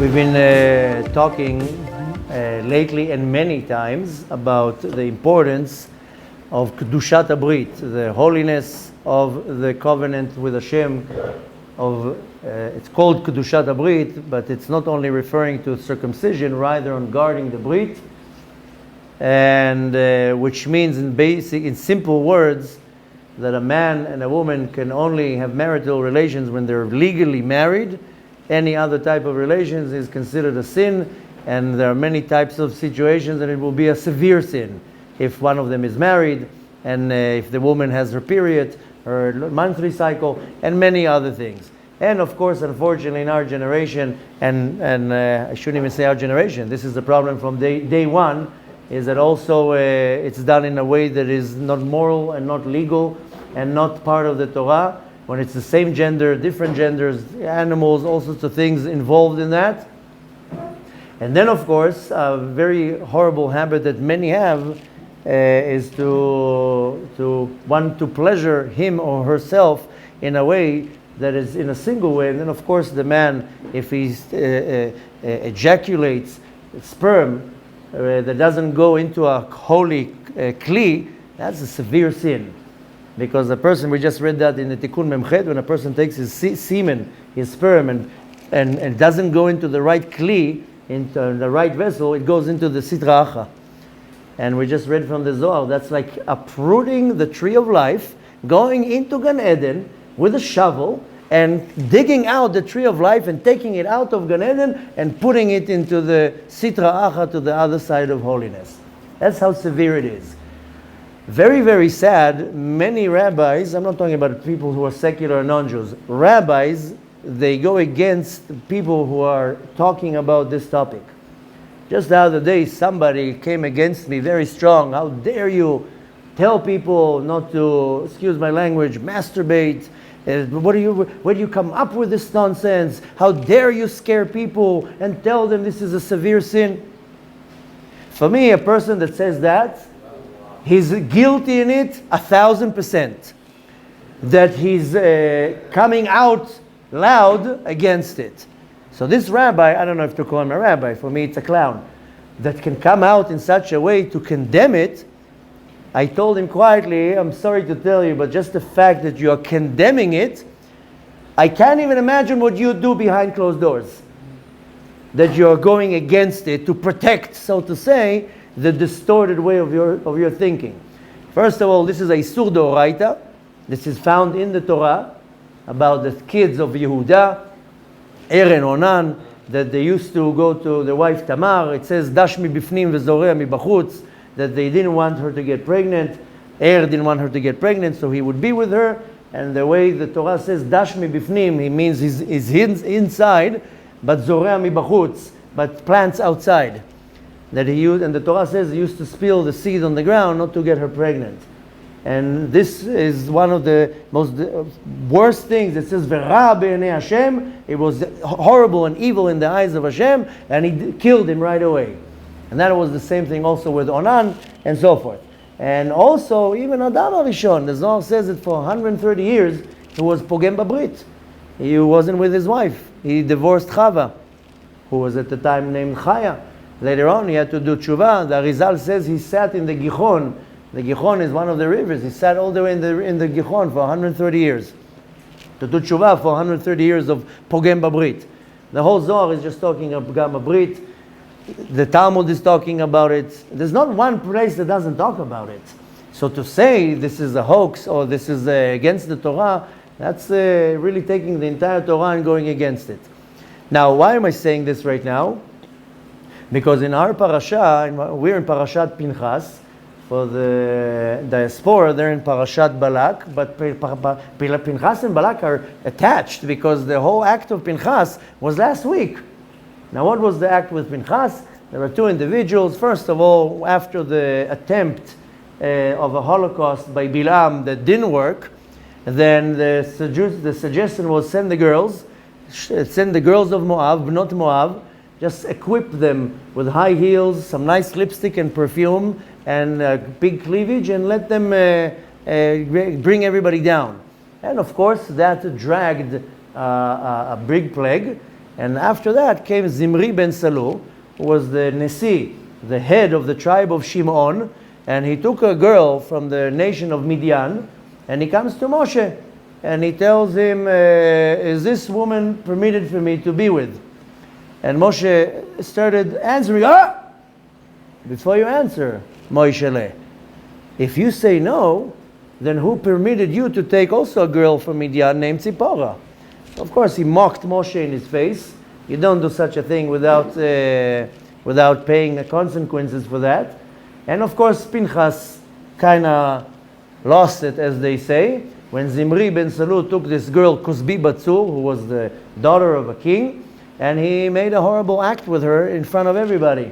We've been talking lately and many times about the importance of Kedushat Brit, the holiness of the covenant with Hashem. It's called Kedushat Brit, but it's not only referring to circumcision, rather on guarding the Brit, and which means in simple words that a man and a woman can only have marital relations when they're legally married. Any other type of relations is considered a sin, and there are many types of situations, and it will be a severe sin if one of them is married, and if the woman has her period, her monthly cycle, and many other things. And of course, unfortunately, in our generation, and I shouldn't even say our generation, this is the problem from day one, is that also it's done in a way that is not moral and not legal and not part of the Torah. When it's the same gender, different genders, animals, all sorts of things involved in that. And then, of course, a very horrible habit that many have is to want to pleasure him or herself in a way that is in a single way. And then, of course, the man, if he ejaculates sperm that doesn't go into a holy kli, that's a severe sin. Because the person, we just read that in the Tikun Memchet, when a person takes his semen, his sperm, and doesn't go into the right kli, into the right vessel, it goes into the sitra acha. And we just read from the Zohar, that's like uprooting the tree of life, going into Gan Eden with a shovel, and digging out the tree of life and taking it out of Gan Eden and putting it into the sitra acha, to the other side of holiness. That's how severe it is. Very, very sad, many rabbis, I'm not talking about people who are secular non-Jews, rabbis, they go against people who are talking about this topic. Just the other day, somebody came against me very strong. How dare you tell people not to, excuse my language, masturbate? Where do you come up with this nonsense? How dare you scare people and tell them this is a severe sin? For me, a person that says that, he's guilty in it 1,000%. That he's coming out loud against it. So this rabbi, I don't know if to call him a rabbi, for me it's a clown, that can come out in such a way to condemn it. I told him quietly, I'm sorry to tell you, but just the fact that you are condemning it, I can't even imagine what you do behind closed doors. That you are going against it to protect, so to say, the distorted way of your thinking. First of all, this is a Isur D'Oraita. This is found in the Torah about the kids of Yehuda, Er and Onan, that they used to go to the wife Tamar. It says, Dash mi bifnim v'zorea mi bachutz, that they didn't want her to get pregnant. Er didn't want her to get pregnant, so he would be with her. And the way the Torah says, Dash mi bifnim, he means he's inside, but zorea mi bachutz, but plants outside. That he used, and the Torah says he used to spill the seed on the ground not to get her pregnant. And this is one of the most worst things. It says, V'ra be'enei Hashem, it was horrible and evil in the eyes of Hashem, and he killed him right away. And that was the same thing also with Onan, and so forth. And also, even Adam HaRishon, the Zohar says that for 130 years, he was pogem b'brit. He wasn't with his wife. He divorced Chava, who was at the time named Chaya. Later on, he had to do tshuva. The Arizal says he sat in the Gihon. The Gihon is one of the rivers. He sat all the way in the Gihon for 130 years. To do tshuva for 130 years of pogem b'brit. The whole Zohar is just talking about pogem b'brit. The Talmud is talking about it. There's not one place that doesn't talk about it. So to say this is a hoax or this is against the Torah, that's really taking the entire Torah and going against it. Now, why am I saying this right now? Because in our parasha, we're in Parashat Pinchas. For the diaspora, they're in Parashat Balak. But Pinchas and Balak are attached because the whole act of Pinchas was last week. Now, what was the act with Pinchas? There were two individuals. First of all, after the attempt of a Holocaust by Bilam that didn't work, then the suggestion was send the girls of Moab, not Moab, just equip them with high heels, some nice lipstick and perfume, and big cleavage, and let them bring everybody down. And of course, that dragged a big plague. And after that came Zimri ben Salu, who was the Nesi, the head of the tribe of Shimon, and he took a girl from the nation of Midian, and he comes to Moshe, and he tells him, is this woman permitted for me to be with? And Moshe started answering, before you answer, Moishele, if you say no, then who permitted you to take also a girl from Midian named Tzipora? Of course, he mocked Moshe in his face. You don't do such a thing without paying the consequences for that. And of course, Pinchas kind of lost it, as they say, when Zimri ben Salu took this girl, Kusbi Batsur, who was the daughter of a king, and he made a horrible act with her in front of everybody.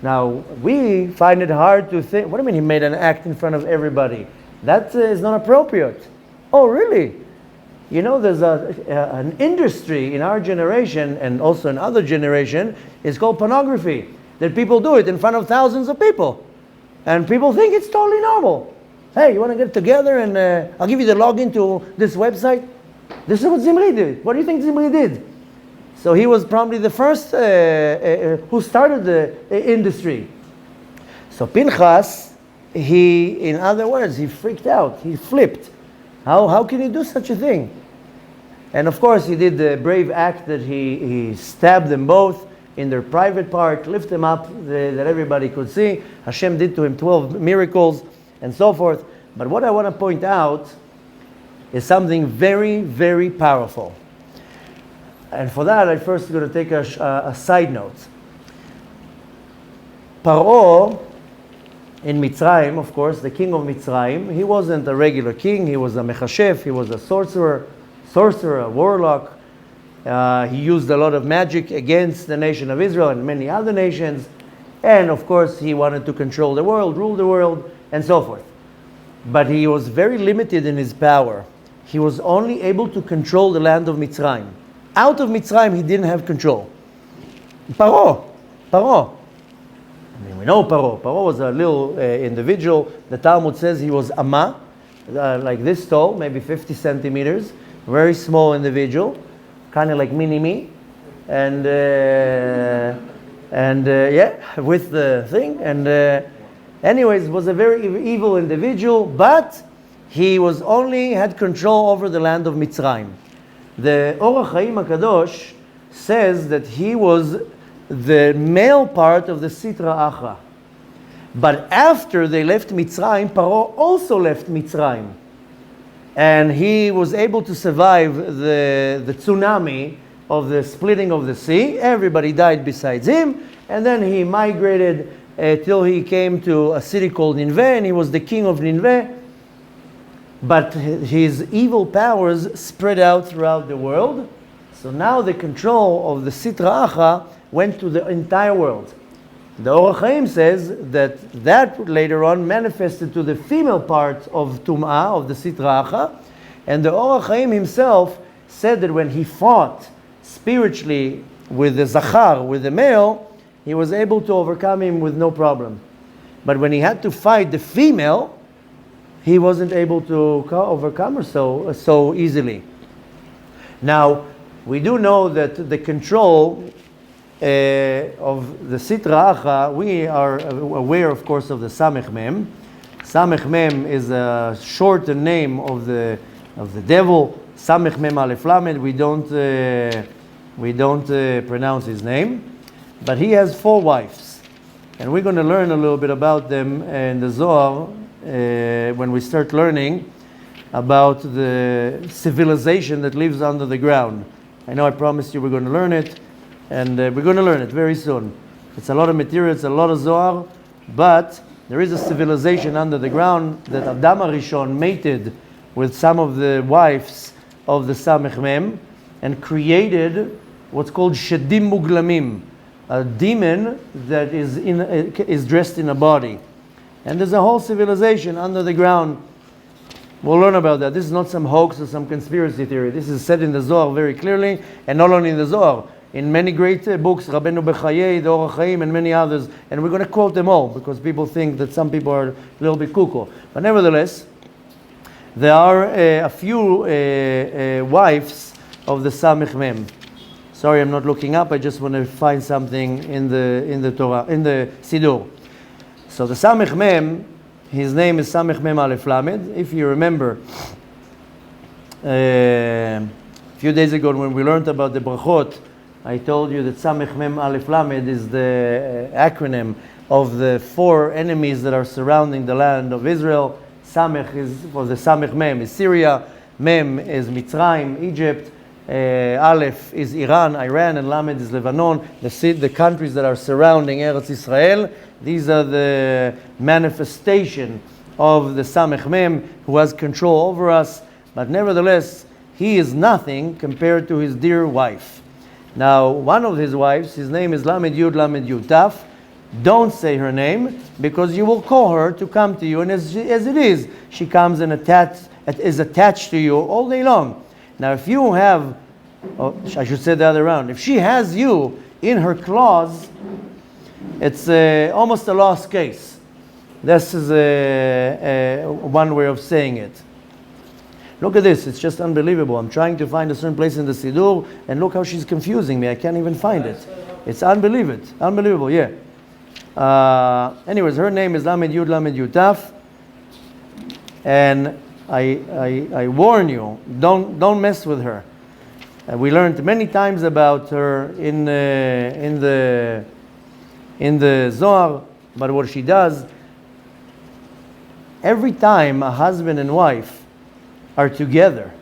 Now, we find it hard to think, what do you mean he made an act in front of everybody? That is not appropriate. Oh, really? You know, there's an industry in our generation, and also in other generation, is called pornography. That people do it in front of thousands of people. And people think it's totally normal. Hey, you want to get together and I'll give you the login to this website? This is what Zimri did. What do you think Zimri did? So he was probably the first who started the industry. So Pinchas, in other words, he freaked out. He flipped. How can you do such a thing? And of course, he did the brave act that he stabbed them both in their private part, lift them up that everybody could see. Hashem did to him 12 miracles and so forth. But what I want to point out is something very, very powerful. And for that, I'm first going to take a side note. Paro in Mitzrayim, of course, the king of Mitzrayim, he wasn't a regular king. He was a mechashef, he was a sorcerer, a warlock. He used a lot of magic against the nation of Israel and many other nations. And of course, he wanted to control the world, rule the world, and so forth. But he was very limited in his power. He was only able to control the land of Mitzrayim. Out of Mitzrayim, he didn't have control. Paro. I mean, we know Paro. Paro was a little individual. The Talmud says he was Amma, like this tall, maybe 50 centimeters. Very small individual, kind of like mini-me. And with the thing. And anyways, was a very evil individual, but he had control over the land of Mitzrayim. The Or HaChaim HaKadosh says that he was the male part of the Sitra Achra. But after they left Mitzrayim, Paro also left Mitzrayim. And he was able to survive the tsunami of the splitting of the sea. Everybody died besides him. And then he migrated till he came to a city called Nineveh, and he was the king of Nineveh. But his evil powers spread out throughout the world. So now the control of the Sitra Achra went to the entire world. The Or HaChaim says that later on manifested to the female part of Tum'ah, of the Sitra Achra. And the Or HaChaim himself said that when he fought spiritually with the Zachar, with the male, he was able to overcome him with no problem. But when he had to fight the female, he wasn't able to overcome her so easily. Now, we do know that the control of the Sitra Achra, we are aware, of course, of the Samech Mem. Samech Mem is a shortened name of the devil. Samech Mem Aleph Lamed. We don't pronounce his name, but he has 4 wives, and we're going to learn a little bit about them in the Zohar when we start learning about the civilization that lives under the ground. I know I promised you we're going to learn it. And we're going to learn it very soon. It's a lot of material, it's a lot of Zohar, but there is a civilization under the ground that Adam HaRishon mated with some of the wives of the Samech Mem and created what's called Shedim Muglamim, a demon that is dressed in a body. And there's a whole civilization under the ground. We'll learn about that. This is not some hoax or some conspiracy theory. This is said in the Zohar very clearly, and not only in the Zohar, in many great books, Rabbeinu Bechayei, the Or HaChaim, and many others. And we're going to quote them all because people think that some people are a little bit cuckoo. But nevertheless, there are a few wives of the Samech Mem. Sorry, I'm not looking up. I just want to find something in the Torah, in the Siddur. So the Samech Mem, his name is Samech Mem Aleph Lamed. If you remember, a few days ago when we learned about the brachot, I told you that Samech Mem Aleph Lamed is the acronym of the 4 enemies that are surrounding the land of Israel. Samech is for the Samech Mem is Syria, Mem is Mitzrayim, Egypt, Aleph is Iran, and Lamed is Lebanon, the countries that are surrounding Eretz Israel. These are the manifestation of the Samech Mem who has control over us, but nevertheless, he is nothing compared to his dear wife. Now, one of his wives, his name is Lamed Yud Taf. Don't say her name, because you will call her to come to you, and as it is, she comes and is attached to you all day long. Now, if you have, I should say the other round, if she has you in her claws, it's almost a lost case. This is one way of saying it. Look at this, it's just unbelievable. I'm trying to find a certain place in the Siddur, and look how she's confusing me. I can't even find it. It's unbelievable, yeah. Anyways, her name is Lamed Yud Taf, and I warn you, don't mess with her. We learned many times about her in the Zohar, but what she does, every time a husband and wife are together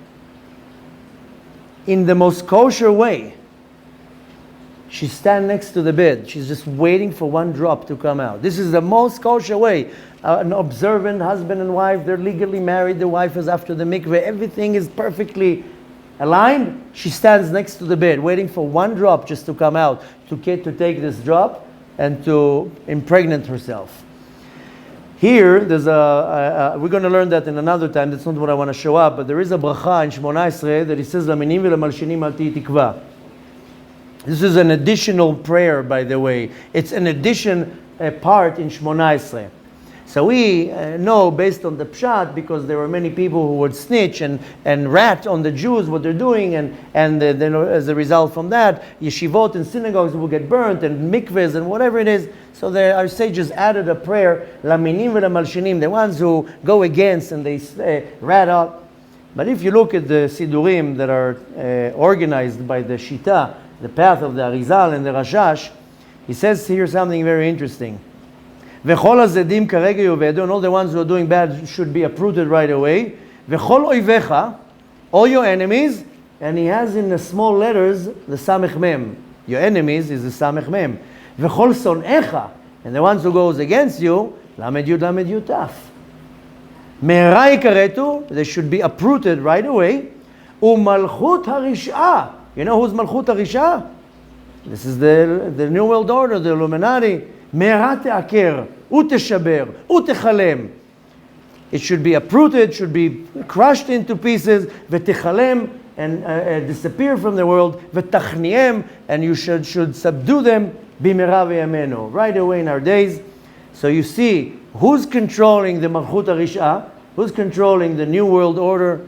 in the most kosher way, she stands next to the bed. She's just waiting for one drop to come out. This is the most kosher way. An observant husband and wife, they're legally married. The wife is after the mikveh. Everything is perfectly aligned. She stands next to the bed, waiting for one drop just to come out, to take this drop and to impregnate herself. Here, there's we're going to learn that in another time. That's not what I want to show up, but there is a bracha in Shmona Esrei that it says, "Laminim v'lemalshinim al tihi tikva." This is an additional prayer, by the way. It's an addition part in Shmona Esrei. So we know, based on the pshat, because there were many people who would snitch and rat on the Jews what they're doing, and then as a result from that, yeshivot and synagogues will get burnt, and mikvehs and whatever it is. So our sages added a prayer, laminim v'lemalshinim, the ones who go against and they rat out. But if you look at the sidurim that are organized by the Shita, the path of the Arizal and the Rashash, he says here something very interesting. V'chol hazedim karega yovedu, and all the ones who are doing bad should be uprooted right away. V'chol oivecha, all your enemies, and he has in the small letters the Samech Mem. Your enemies is the Samech Mem. V'chol son'echa, and the ones who goes against you, Lamed Yud Taf. Me'era yikaretu, they should be uprooted right away. U'malchut harish'ah, you know who's Malchut Harisha? This is the New World Order, the Illuminati. Me'era te'aker, u'teshaber, u'techalem. It should be uprooted, should be crushed into pieces, v'techalem, and disappear from the world, v'tachniem, and you should subdue them, b'mera v'yamenu, right away in our days. So you see, who's controlling the Malchut Harisha? Who's controlling the New World Order?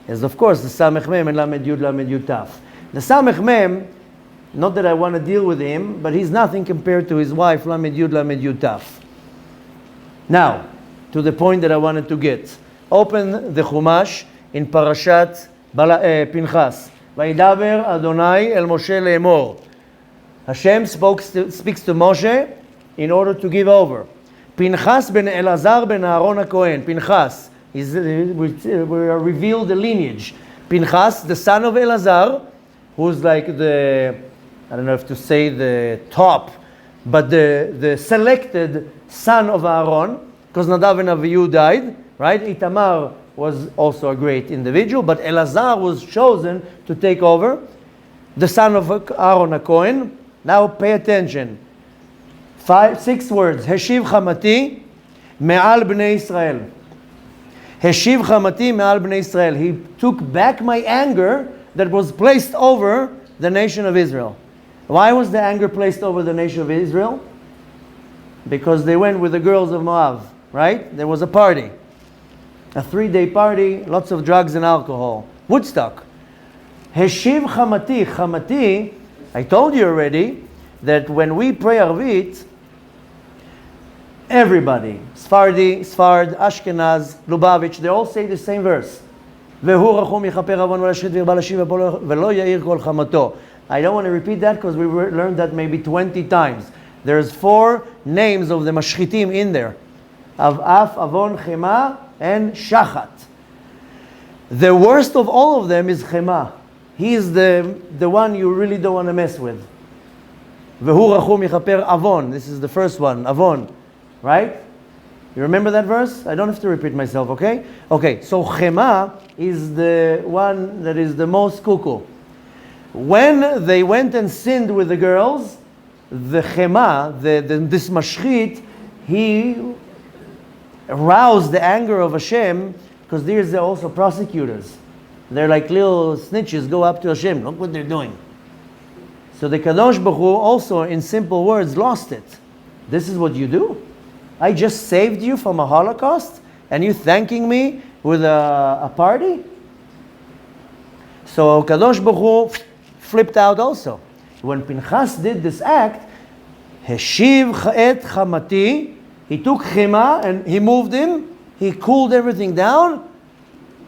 Is of course the Samech Mem and Lamed Yud Taf. The Samech Mem, not that I want to deal with him, but he's nothing compared to his wife, Lamed Yud Taf. Now, to the point that I wanted to get. Open the Chumash in Parashat Pinchas. Vayidaber Adonai el Moshe le'emor. Hashem speaks to Moshe in order to give over. Pinchas ben Elazar ben Aaron HaKohen. Pinchas. We are revealed the lineage. Pinchas, the son of Elazar, who's like the, I don't know if to say the top, but the selected son of Aaron, because Nadav and Avihu died, right? Itamar was also a great individual, but Elazar was chosen to take over, the son of Aaron HaKohen. Now pay attention. 6 words. Heshiv chamati me'al bnei Israel. Heshiv chamati me'al bnei Israel. He took back my anger that was placed over the nation of Israel. Why was the anger placed over the nation of Israel? Because they went with the girls of Moab, right? There was a party. A 3-day party, lots of drugs and alcohol. Woodstock. Heshiv chamati. Chamati I told you already that when we pray Arvit, everybody, Sfardi, Sfard, Ashkenaz, Lubavitch, they all say the same verse. I don't want to repeat that because we learned that maybe 20 times. There's 4 names of the Mashchitim in there. Av, Avon, Chema, and Shachat. The worst of all of them is Chema. He is the one you really don't want to mess with. Vehu rachum yichaper Avon. This is the first one, Avon. Right? You remember that verse? I don't have to repeat myself, okay? Okay, so Chema is the one that is the most cuckoo. When they went and sinned with the girls, the Chema, this Mashchit, he aroused the anger of Hashem, because these are also prosecutors. They're like little snitches, go up to Hashem, look what they're doing. So the Kadosh Baruch Hu also, in simple words, lost it. This is what you do? I just saved you from a Holocaust, and you thanking me with a party? So Kadosh Baruch Hu flipped out also. When Pinchas did this act, Heshiv et Chamati, he took Chema and he moved him, he cooled everything down,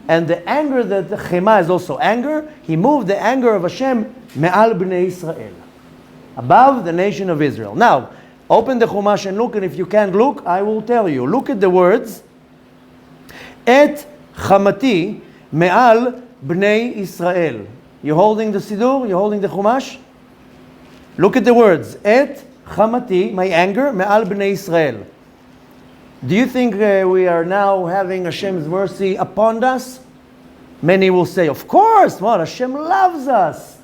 and the anger that the Chema is also anger, he moved the anger of Hashem me'al bnei Israel, above the nation of Israel. Now, open the Chumash and look, and if you can't look, I will tell you. Look at the words, Et Chamati me'al bnei Israel. You holding the Siddur? You holding the Chumash? Look at the words, Et Chamati, my anger, me'al bnei Israel. Do you think we are now having Hashem's mercy upon us? Many will say, of course, what? Hashem loves us.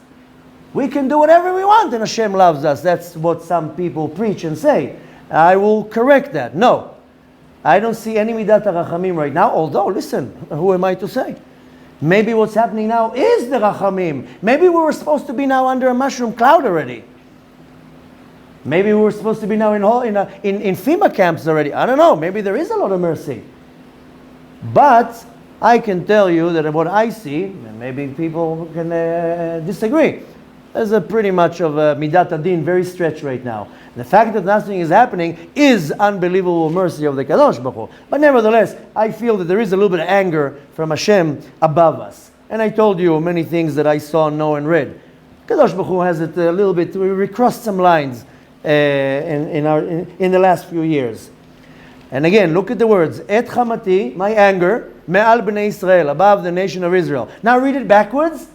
We can do whatever we want and Hashem loves us. That's what some people preach and say. I will correct that. No. I don't see any Midat HaRachamim right now, although, listen, who am I to say? Maybe what's happening now is the Rachamim. Maybe we were supposed to be now under a mushroom cloud already. Maybe we were supposed to be now in FEMA camps already. I don't know. Maybe there is a lot of mercy. But I can tell you that what I see, and maybe people can disagree, there's a pretty much of a Midat Adin, very stretched right now. The fact that nothing is happening is unbelievable mercy of the Kadosh Baruch Hu. But nevertheless, I feel that there is a little bit of anger from Hashem above us. And I told you many things that I saw, know, and read. Kadosh Baruch Hu has it a little bit, we crossed some lines in the last few years. And again, look at the words, Et Chamati, my anger, me'al bnei Israel, above the nation of Israel. Now read it backwards.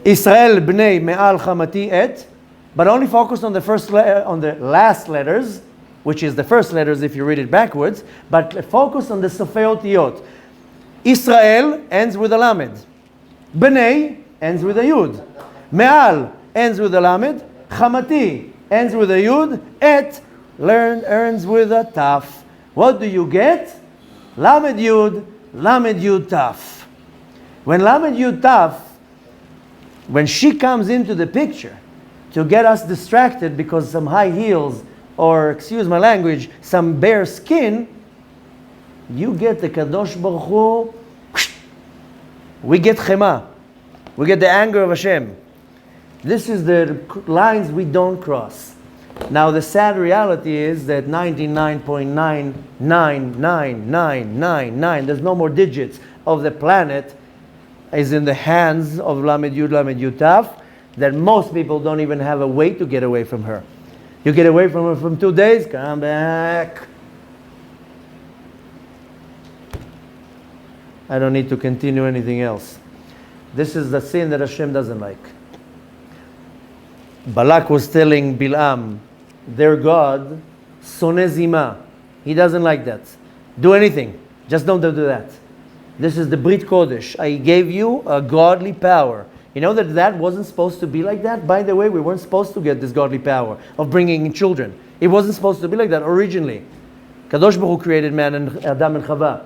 Israel bnei me'al Chamati et, but only focus on the on the last letters, which is the first letters if you read it backwards, but focus on the Sofei Otiyot. Israel ends with a Lamed. Bnei ends with a Yud. Me'al ends with a Lamed. Chamati ends with a Yud. Et ends with a Taf. What do you get? Lamed Yud Taf. When Lamed Yud Taf, when she comes into the picture to get us distracted because some high heels, or excuse my language, some bare skin, you get the Kadosh Baruch Hu. We get Chema. We get the anger of Hashem. This is the lines we don't cross. Now the sad reality is that 99.99999, there's no more digits of the planet, is in the hands of Lamed Yud Taf, that most people don't even have a way to get away from her. You get away from her from 2 days, come back. I don't need to continue anything else. This is the sin that Hashem doesn't like. Balak was telling Bilam, their God, Soneh Zima. He doesn't like that. Do anything, just don't do that. This is the Brit Kodesh. I gave you a godly power. You know that wasn't supposed to be like that? By the way, we weren't supposed to get this godly power of bringing in children. It wasn't supposed to be like that originally. Kadosh Baruch Hu created man and Adam and Chava.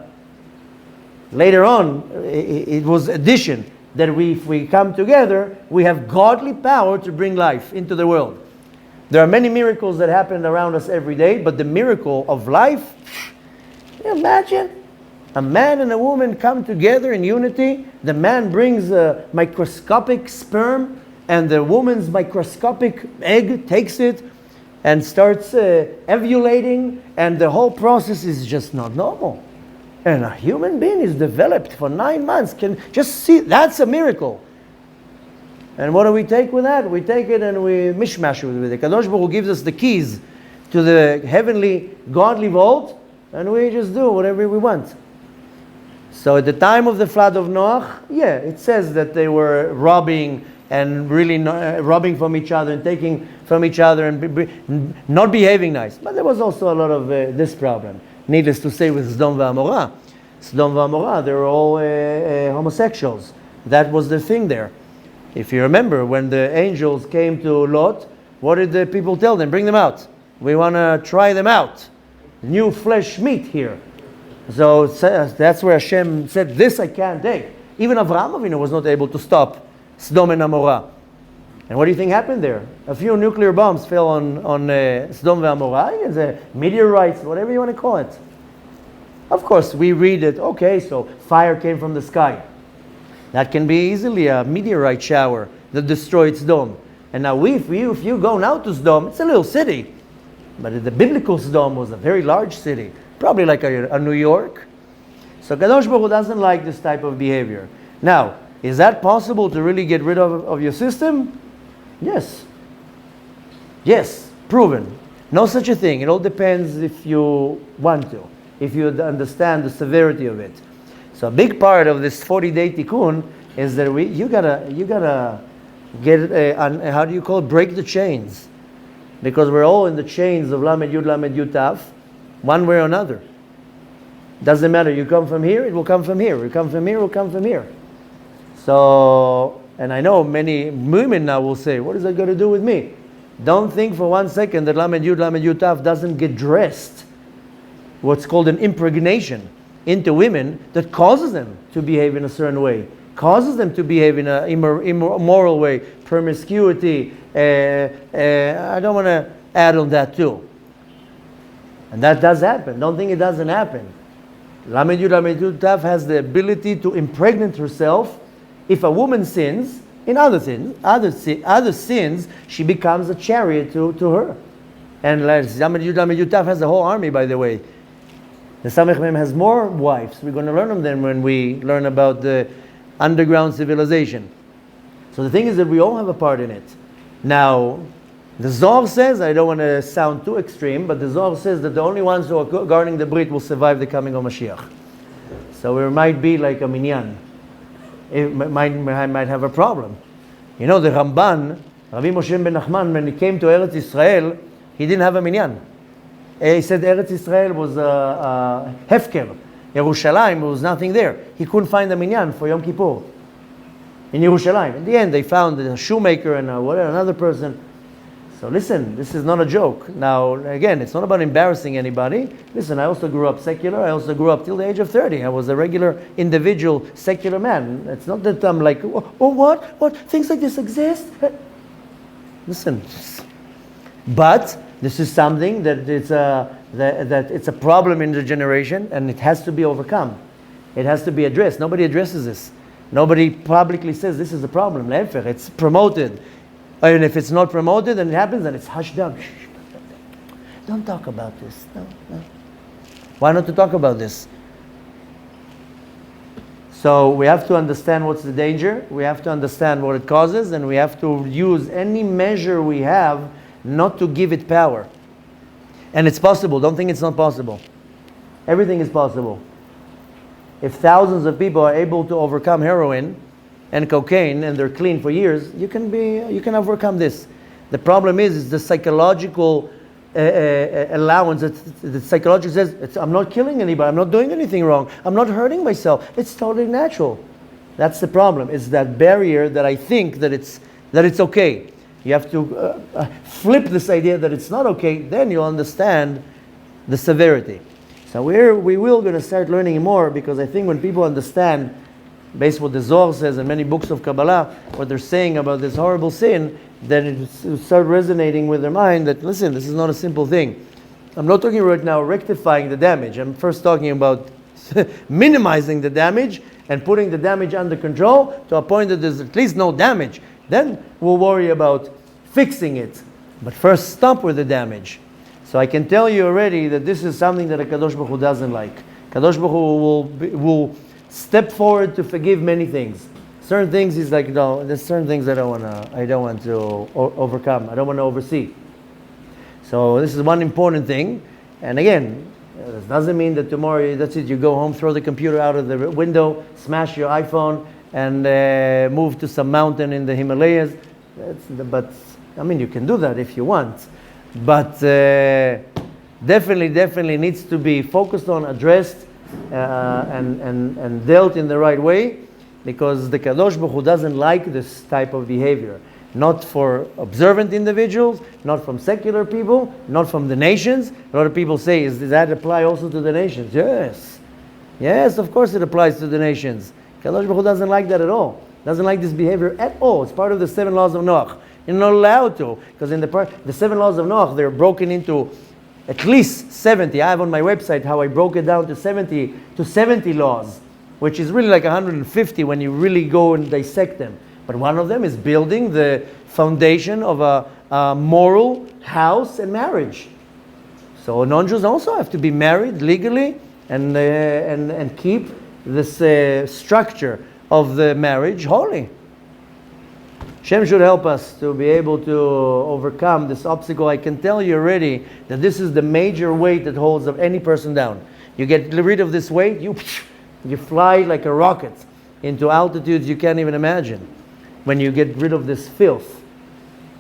Later on, it was addition that if we come together, we have godly power to bring life into the world. There are many miracles that happen around us every day, but the miracle of life, can you imagine? A man and a woman come together in unity. The man brings a microscopic sperm and the woman's microscopic egg takes it and starts ovulating, and the whole process is just not normal. And a human being is developed for 9 months. Can just see, that's a miracle. And what do we take with that? We take it and we mishmash it with it. Kadosh Baruch Hu gives us the keys to the heavenly, godly vault, and we just do whatever we want. So at the time of the flood of Noach, yeah, it says that they were robbing and really robbing from each other and taking from each other and not behaving nice. But there was also a lot of this problem. Needless to say, with Sodom and Gomorrah, they were all homosexuals. That was the thing there. If you remember, when the angels came to Lot, what did the people tell them? Bring them out. We want to try them out. New flesh meat here. So that's where Hashem said, this I can't take. Even Avraham Avinu was not able to stop Sodom and Gomorrah. And what do you think happened there? A few nuclear bombs fell on Sodom and Gomorrah, the meteorites, whatever you want to call it. Of course, we read it, okay, so fire came from the sky. That can be easily a meteorite shower that destroyed Sodom. And now if you go now to Sodom, it's a little city. But the biblical Sodom was a very large city, probably like a New York. So Kadosh Baruch Hu doesn't like this type of behavior. Now, is that possible to really get rid of your system? Yes. Yes, proven. No such a thing. It all depends if you want to, if you understand the severity of it. So a big part of this 40-day tikkun is that you gotta get how do you call it? Break the chains, because we're all in the chains of Lamed Yud Taf, one way or another. Doesn't matter. You come from here, it will come from here. You come from here, it will come from here. So, and I know many women now will say, what is that got to do with me? Don't think for 1 second that Lamed Yud Taf doesn't get dressed, what's called an impregnation, into women that causes them to behave in a certain way, causes them to behave in an immoral way, promiscuity. I don't want to add on that too. And that does happen. Don't think it doesn't happen. Lamed Yud Taf has the ability to impregnate herself. If a woman sins, in other sins, she becomes a chariot to her. And Lamed Yud Taf has a whole army, by the way. The Samech Mem has more wives. We're going to learn of them when we learn about the underground civilization. So the thing is that we all have a part in it. Now, the Zohar says, I don't want to sound too extreme, but the Zohar says that the only ones who are guarding the Brit will survive the coming of Mashiach. So it might be like a minyan. It might have a problem. You know, the Ramban, Rabbi Moshe ben Nachman, when he came to Eretz Israel, he didn't have a minyan. He said Eretz Israel was hefker. Yerushalayim, there was nothing there. He couldn't find a minyan for Yom Kippur in Yerushalayim. In the end, they found a shoemaker and another person. So listen, this is not a joke. Now, again, it's not about embarrassing anybody. Listen, I also grew up secular. I also grew up till the age of 30. I was a regular individual secular man. It's not that I'm like, oh what? Things like this exist? Listen. But this is something that it's a problem in the generation, and it has to be overcome. It has to be addressed. Nobody addresses this. Nobody publicly says this is a problem. It's promoted. And if it's not promoted and it happens, then it's hushed down. Don't talk about this. No. Why not to talk about this? So we have to understand what's the danger. We have to understand what it causes, and we have to use any measure we have not to give it power. And it's possible. Don't think it's not possible. Everything is possible. If thousands of people are able to overcome heroin and cocaine, and they're clean for years, you can overcome this. The problem is the psychological allowance. The psychology says, I'm not killing anybody, I'm not doing anything wrong, I'm not hurting myself. It's totally natural. That's the problem. It's that barrier that I think that it's okay. You have to flip this idea that it's not okay, then you'll understand the severity. So we will going to start learning more, because I think when people understand, based on what the Zohar says and many books of Kabbalah, what they're saying about this horrible sin, then it will start resonating with their mind that, listen, this is not a simple thing. I'm not talking right now rectifying the damage. I'm first talking about minimizing the damage and putting the damage under control to a point that there's at least no damage. Then we'll worry about fixing it. But first stop with the damage. So I can tell you already that this is something that a Kadosh Baruch Hu doesn't like. Kadosh Baruch Hu will step forward to forgive many things. Certain things he's like, no, there's certain things I don't want to overcome. I don't want to oversee. So this is one important thing. And again, this doesn't mean that tomorrow, that's it, you go home, throw the computer out of the window, smash your iPhone, and move to some mountain in the Himalayas. But, I mean, you can do that if you want. But definitely needs to be focused on, addressed, and dealt in the right way, because the Kadosh Baruch Hu doesn't like this type of behavior. Not for observant individuals, not from secular people, not from the nations. A lot of people say, does that apply also to the nations? Yes. Yes, of course it applies to the nations. Kadosh Baruch Hu doesn't like that at all. Doesn't like this behavior at all. It's part of the 7 laws of Noach. You're not allowed to, because in the 7 laws of Noach, they're broken into at least 70. I have on my website how I broke it down to 70 laws, which is really like 150 when you really go and dissect them. But one of them is building the foundation of a moral house and marriage. So non-Jews also have to be married legally and keep this structure of the marriage holy. Hashem should help us to be able to overcome this obstacle. I can tell you already that this is the major weight that holds any person down. You get rid of this weight, you fly like a rocket into altitudes you can't even imagine when you get rid of this filth.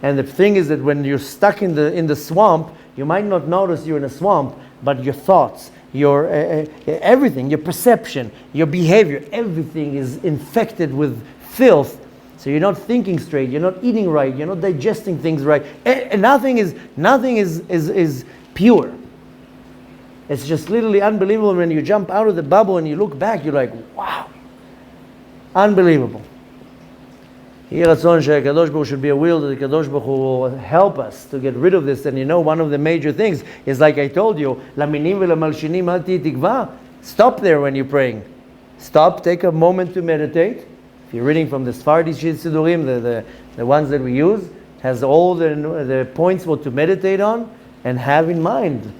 And the thing is that when you're stuck in the swamp, you might not notice you're in a swamp, but your thoughts, your everything, your perception, your behavior, everything is infected with filth. So you're not thinking straight, you're not eating right, you're not digesting things right. And nothing is pure. It's just literally unbelievable. When you jump out of the bubble and you look back, you're like, wow, unbelievable. Here Ratzon Kadosh Baruch Hu should be a will that the Kadosh Baruch Hu will help us to get rid of this. And you know, one of the major things is, like I told you, laminim v'lamalshinim al ti tikva. Stop there when you're praying. Stop, take a moment to meditate. If you're reading from the Sephardi Sidurim, the ones that we use, has all the points what to meditate on, and have in mind,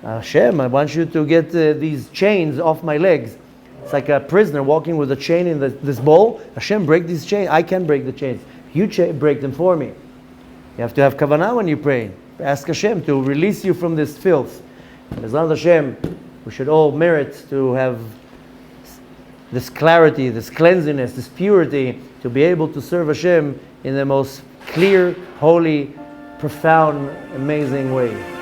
Hashem, I want you to get these chains off my legs. It's like a prisoner walking with a chain in this bowl. Hashem, break these chains. I can't break the chains. You break them for me. You have to have kavanah when you pray. Ask Hashem to release you from this filth. B'ezrat Hashem, we should all merit to have this clarity, this cleanliness, this purity, to be able to serve Hashem in the most clear, holy, profound, amazing way.